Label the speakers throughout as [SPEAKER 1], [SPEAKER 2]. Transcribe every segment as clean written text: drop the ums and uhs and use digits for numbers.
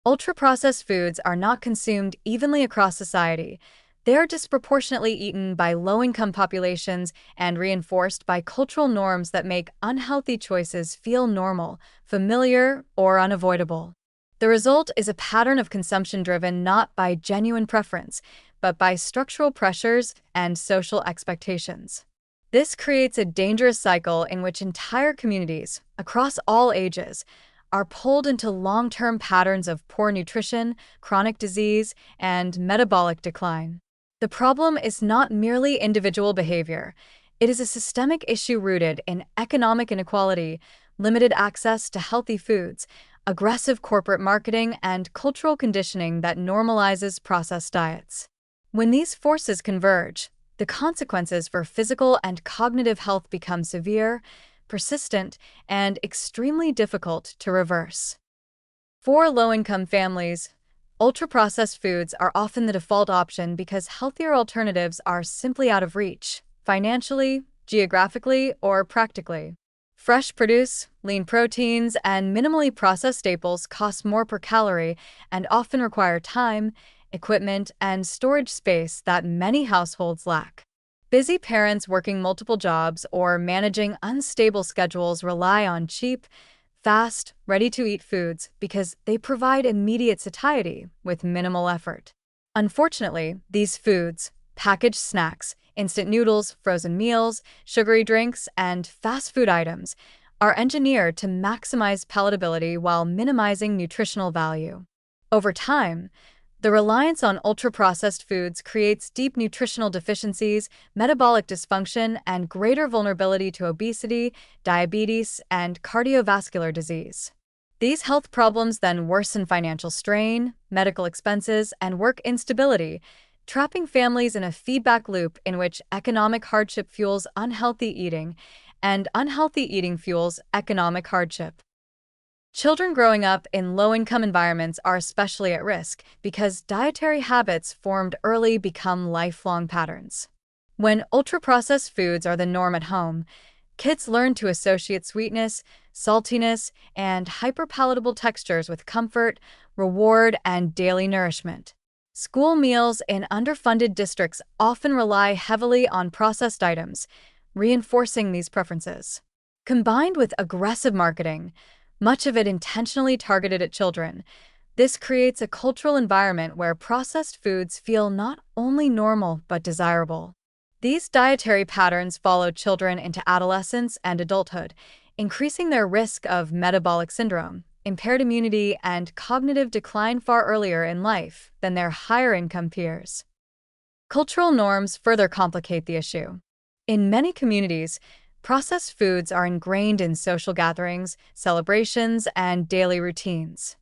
[SPEAKER 1] Ultra-processed foods are not consumed evenly across society. They are disproportionately eaten by low-income populations and reinforced by cultural norms that make unhealthy choices feel normal, familiar, or unavoidable. The result is a pattern of consumption driven not by genuine preference, but by structural pressures and social expectations. This creates a dangerous cycle in which entire communities, across all ages, are pulled into long-term patterns of poor nutrition, chronic disease, and metabolic decline. The problem is not merely individual behavior. It is a systemic issue rooted in economic inequality, limited access to healthy foods, aggressive corporate marketing, and cultural conditioning that normalizes processed diets. When these forces converge, the consequences for physical and cognitive health become severe, persistent, and extremely difficult to reverse. For low-income families, ultra-processed foods are often the default option because healthier alternatives are simply out of reach, financially, geographically, or practically. Fresh produce, lean proteins, and minimally processed staples cost more per calorie and often require time, equipment, and storage space that many households lack. Busy parents working multiple jobs or managing unstable schedules rely on cheap, fast, ready-to-eat foods because they provide immediate satiety with minimal effort. Unfortunately, these foods, packaged snacks, instant noodles, frozen meals, sugary drinks, and fast food items, are engineered to maximize palatability while minimizing nutritional value. Over time, the reliance on ultra-processed foods creates deep nutritional deficiencies, metabolic dysfunction, and greater vulnerability to obesity, diabetes, and cardiovascular disease. These health problems then worsen financial strain, medical expenses, and work instability, trapping families in a feedback loop in which economic hardship fuels unhealthy eating, and unhealthy eating fuels economic hardship. Children growing up in low-income environments are especially at risk because dietary habits formed early become lifelong patterns. When ultra-processed foods are the norm at home, kids learn to associate sweetness, saltiness, and hyperpalatable textures with comfort, reward, and daily nourishment. School meals in underfunded districts often rely heavily on processed items, reinforcing these preferences. Combined with aggressive marketing, much of it intentionally targeted at children, this creates a cultural environment where processed foods feel not only normal but desirable. These dietary patterns follow children into adolescence and adulthood, increasing their risk of metabolic syndrome, impaired immunity, and cognitive decline far earlier in life than their higher-income peers. Cultural norms further complicate the issue. In many communities, processed foods are ingrained in social gatherings, celebrations, and daily routines.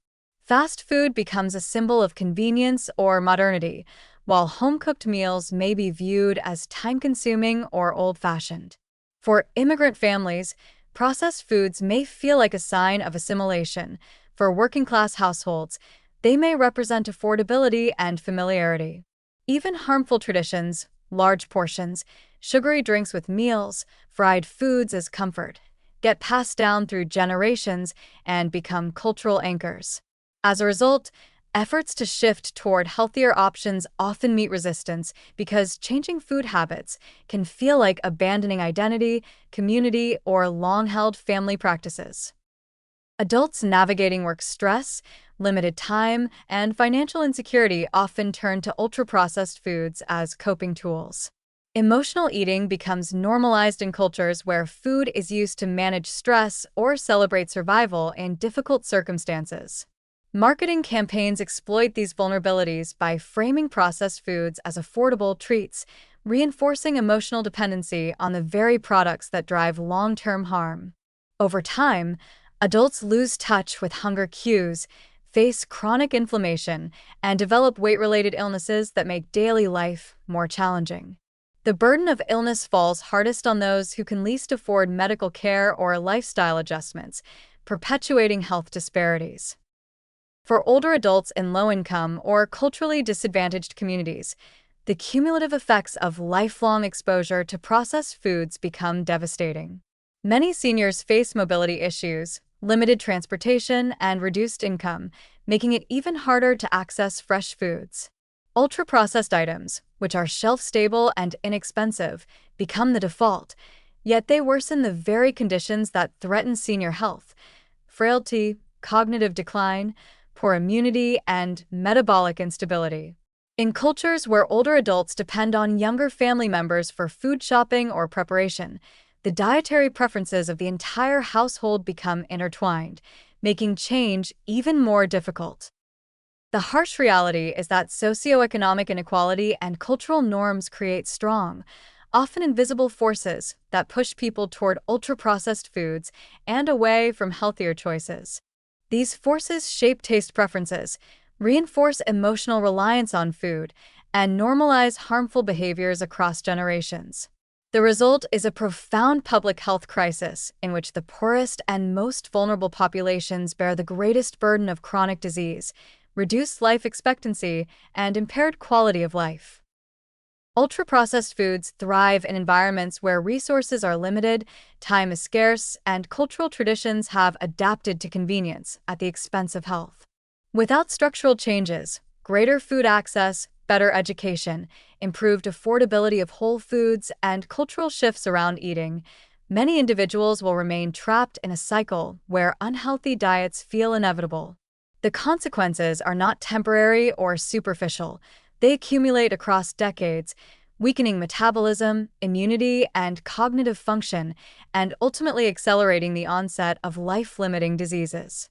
[SPEAKER 1] Fast food becomes a symbol of convenience or modernity, while home-cooked meals may be viewed as time-consuming or old-fashioned. For immigrant families, processed foods may feel like a sign of assimilation. For working-class households, they may represent affordability and familiarity. Even harmful traditions, large portions, sugary drinks with meals, fried foods as comfort, get passed down through generations and become cultural anchors. As a result, efforts to shift toward healthier options often meet resistance because changing food habits can feel like abandoning identity, community, or long-held family practices. Adults navigating work stress, limited time, and financial insecurity often turn to ultra-processed foods as coping tools. Emotional eating becomes normalized in cultures where food is used to manage stress or celebrate survival in difficult circumstances. Marketing campaigns exploit these vulnerabilities by framing processed foods as affordable treats, reinforcing emotional dependency on the very products that drive long-term harm. Over time, adults lose touch with hunger cues, face chronic inflammation, and develop weight-related illnesses that make daily life more challenging. The burden of illness falls hardest on those who can least afford medical care or lifestyle adjustments, perpetuating health disparities. For older adults in low-income or culturally disadvantaged communities, the cumulative effects of lifelong exposure to processed foods become devastating. Many seniors face mobility issues, limited transportation, and reduced income, making it even harder to access fresh foods. Ultra-processed items, which are shelf-stable and inexpensive, become the default, yet they worsen the very conditions that threaten senior health: frailty, cognitive decline, poor immunity, and metabolic instability. In cultures where older adults depend on younger family members for food shopping or preparation, the dietary preferences of the entire household become intertwined, making change even more difficult. The harsh reality is that socioeconomic inequality and cultural norms create strong, often invisible forces that push people toward ultra-processed foods and away from healthier choices. These forces shape taste preferences, reinforce emotional reliance on food, and normalize harmful behaviors across generations. The result is a profound public health crisis in which the poorest and most vulnerable populations bear the greatest burden of chronic disease, reduced life expectancy, and impaired quality of life. Ultra-processed foods thrive in environments where resources are limited, time is scarce, and cultural traditions have adapted to convenience at the expense of health. Without structural changes, greater food access, better education, improved affordability of whole foods, and cultural shifts around eating, many individuals will remain trapped in a cycle where unhealthy diets feel inevitable. The consequences are not temporary or superficial. They accumulate across decades, weakening metabolism, immunity, and cognitive function, and ultimately accelerating the onset of life-limiting diseases.